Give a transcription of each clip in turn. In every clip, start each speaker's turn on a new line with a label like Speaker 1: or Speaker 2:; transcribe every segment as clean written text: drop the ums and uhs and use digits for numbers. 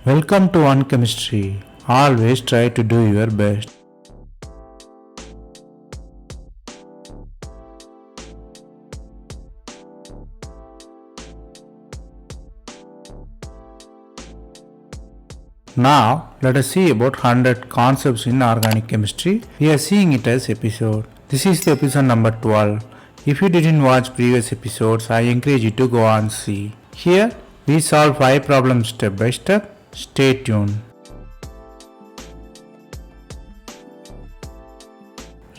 Speaker 1: Welcome to One Chemistry. Always try to do your best. Now, let us see about 100 concepts in organic chemistry. We are seeing it as episode. This is the episode number 12. If you didn't watch previous episodes, I encourage you to go and see. Here, we solve 5 problems step by step. Stay tuned.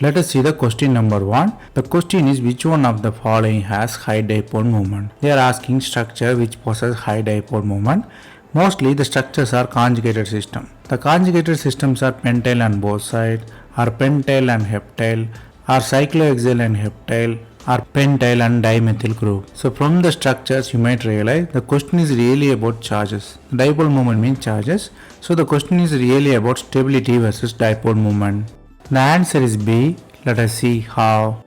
Speaker 1: Let us see the question number 1. The question is which one of the following has high dipole moment. They are asking structure which possesses high dipole moment. Mostly the structures are conjugated system. The conjugated systems are pentyl on both sides, or pentyl and heptyl, or cyclohexyl and heptyl, or pentyl and dimethyl group. So from the structures you might realize the question is really about charges. Dipole moment means charges. So the question is really about stability versus dipole moment. The answer is B. Let us see how.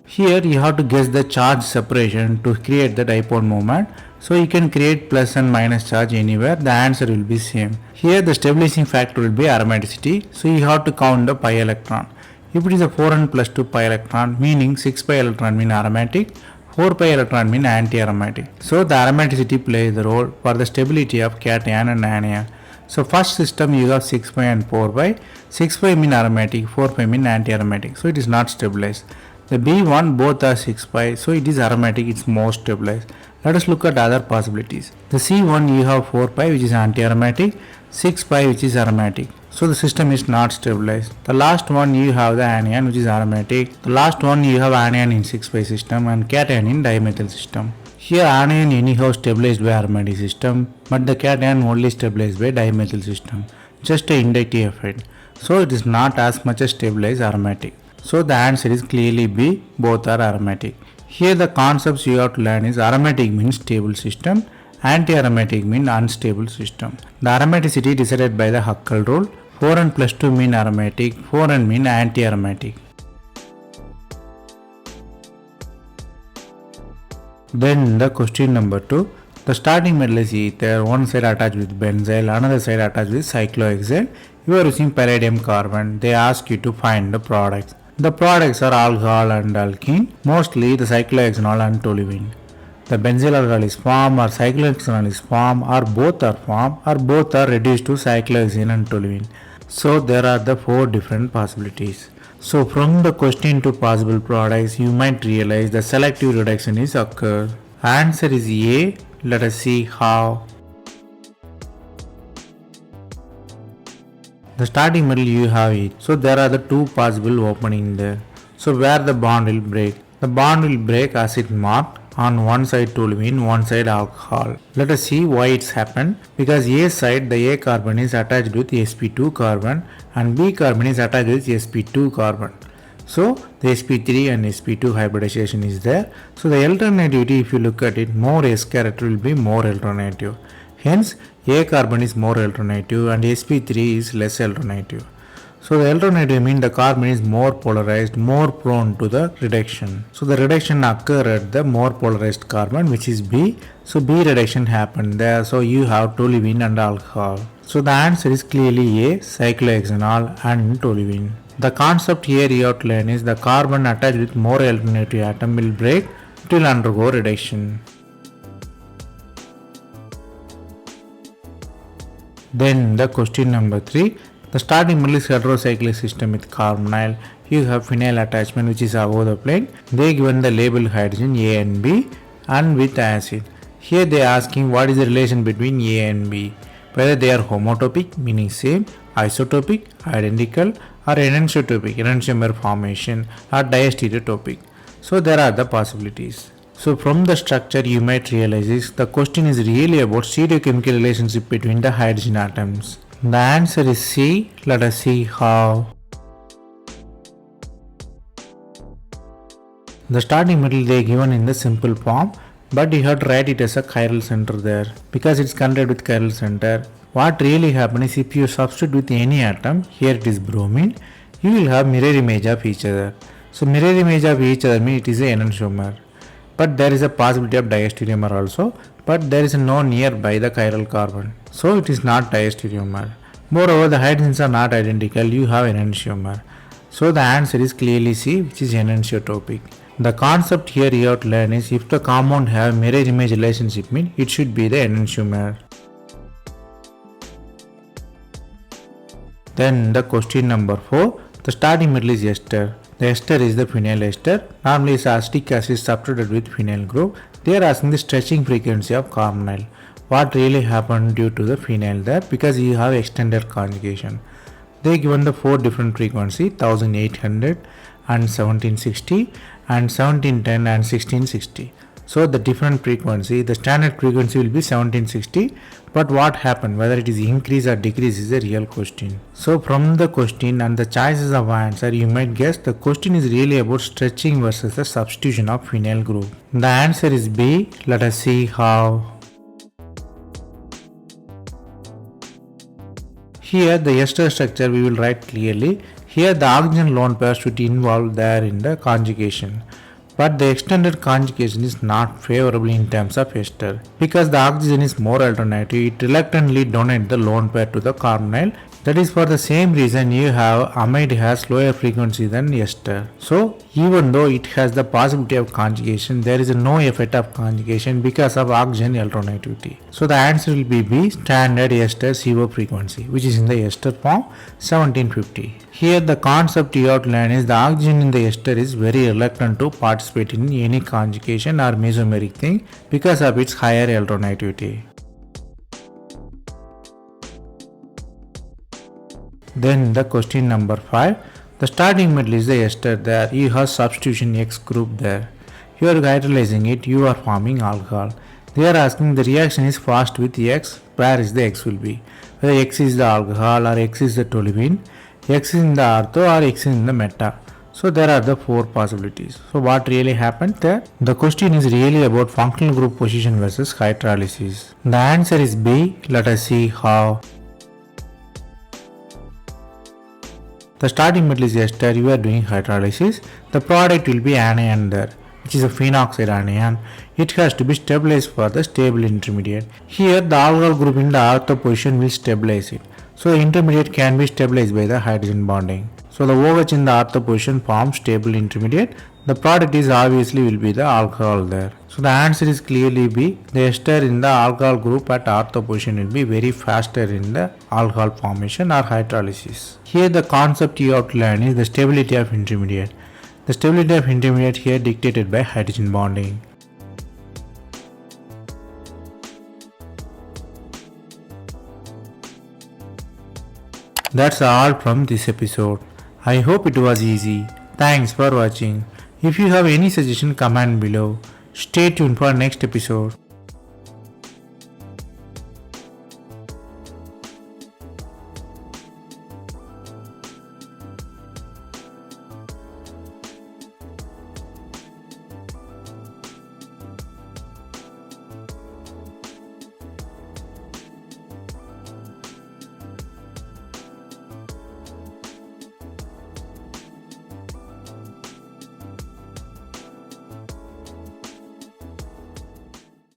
Speaker 1: Here you have to guess the charge separation to create the dipole moment. So you can create plus and minus charge anywhere, the answer will be same. Here the stabilizing factor will be aromaticity, so you have to count the pi electron. If it is a 4n plus 2 pi electron, meaning 6 pi electron mean aromatic, 4 pi electron mean anti-aromatic. So the aromaticity plays the role for the stability of cation and anion. So first system you have 6 pi and 4 pi, 6 pi mean aromatic, 4 pi mean anti-aromatic, so it is not stabilized. The B1 both are 6 pi, so it is aromatic, it is more stabilized. Let us look at other possibilities. The C1 you have 4 pi which is anti-aromatic, 6 pi which is aromatic. So the system is not stabilized. The last one you have the anion which is aromatic. The last one you have anion in 6 pi system and cation in dimethyl system. Here anion anyhow stabilized by aromatic system, but the cation only stabilized by dimethyl system. Just a inductive effect. So it is not as much as stabilized aromatic. So the answer is clearly B, both are aromatic. Here the concepts you have to learn is aromatic means stable system, anti-aromatic means unstable system. The aromaticity decided by the Huckel rule. 4n plus 2 mean aromatic, 4n mean anti-aromatic. Then the question number 2. The starting metal is ether, one side attached with benzyl, another side attached with cyclohexyl. You are using palladium carbon. They ask you to find the products. The products are alcohol and alkene, mostly the cyclohexanol and toluene. The benzyl alcohol is formed or cyclohexanol is formed or both are formed or both are reduced to cyclohexane and toluene. So there are the 4 different possibilities. So from the question to possible products you might realize the selective reduction is occurred. Answer is A. Let us see how. The starting metal you have it. So there are the 2 possible opening there. So where the bond will break. The bond will break as it marked on one side toluene, one side alcohol. Let us see why it's happened. Because A side the A carbon is attached with sp2 carbon and B carbon is attached with sp2 carbon. So the sp3 and sp2 hybridization is there. So the alternativity if you look at it, more S character will be more alternative. Hence A carbon is more alternative and sp3 is less alternative. So the alternative means the carbon is more polarized, more prone to the reduction. So the reduction occur at the more polarized carbon which is B. So B reduction happened there. So you have toluene and alcohol. So the answer is clearly A, cyclohexanol and toluene. The concept here you have to learn is the carbon attached with more alternative atom will break, it will undergo reduction. Then the question number 3. The starting metal is heterocyclic system with carbonyl. You have phenyl attachment which is above the plane. They given the label hydrogen A and B and with acid. Here they are asking what is the relation between A and B. Whether they are homotopic meaning same, isotopic, identical or enantiotopic, enantiomer formation or diastereotopic. So there are the possibilities. So from the structure you might realize is the question is really about stereochemical relationship between the hydrogen atoms. The answer is C. Let us see how. The starting metal they given in the simple form, but you have to write it as a chiral center there. Because it's connected with chiral center, what really happens is if you substitute with any atom, here it is bromine, you will have mirror image of each other. So mirror image of each other means it is an enantiomer. but there is a possibility of diastereomer also, but there is no nearby the chiral carbon, so it is not diastereomer. Moreover, the hydrogens are not identical, you have enantiomer. So the answer is clearly C, which is enantiotropic. The concept here you have to learn is if the compound have mirror image relationship mean it should be the enantiomer. Then the question number 4, the starting metal is ester. The ester is the phenyl ester. Normally it's acetic acid substituted with phenyl group. They are asking the stretching frequency of carbonyl. What really happened due to the phenyl there, because you have extended conjugation. They given the 4 different frequency, 1800 and 1760 and 1710 and 1660. So the different frequency, the standard frequency will be 1760, but what happened, whether it is increase or decrease is a real question. So from the question and the choices of answer, you might guess the question is really about stretching versus the substitution of phenyl group. The answer is B. Let us see how. Here the ester structure we will write clearly. Here the oxygen lone pair should involve there in the conjugation. But the extended conjugation is not favorable in terms of ester. Because the oxygen is more alternative, it reluctantly donates the lone pair to the carbonyl. That is for the same reason you have amide has lower frequency than ester. So even though it has the possibility of conjugation, there is no effect of conjugation because of oxygen alternativity. So the answer will be B, standard ester CO frequency, which is in the ester form 1750. Here the concept you have to learn is the oxygen in the ester is very reluctant to participate in any conjugation or mesomeric thing because of its higher alternativity. Then the question number 5. The starting metal is the ester there. You have substitution X group there. You are hydrolyzing it, you are forming alcohol. They are asking the reaction is fast with X, where is the X will be. Whether X is the alcohol or X is the toluene, X is in the ortho or X is in the meta. So there are the 4 possibilities. So what really happened there? The question is really about functional group position versus hydrolysis. The answer is B. Let us see how. The starting metal is ester, you are doing hydrolysis. The product will be anion there, which is a phenoxide anion. It has to be stabilized for the stable intermediate. Here the alcohol group in the ortho position will stabilize it. So the intermediate can be stabilized by the hydrogen bonding. So the OH in the ortho position forms stable intermediate. The product is obviously will be the alcohol there. So the answer is clearly B. The ester in the alcohol group at ortho position will be very faster in the alcohol formation or hydrolysis. Here the concept you have to learn is the stability of intermediate. The stability of intermediate here dictated by hydrogen bonding. That's all from this episode. I hope it was easy. Thanks for watching. If you have any suggestion, comment below. Stay tuned for next episode.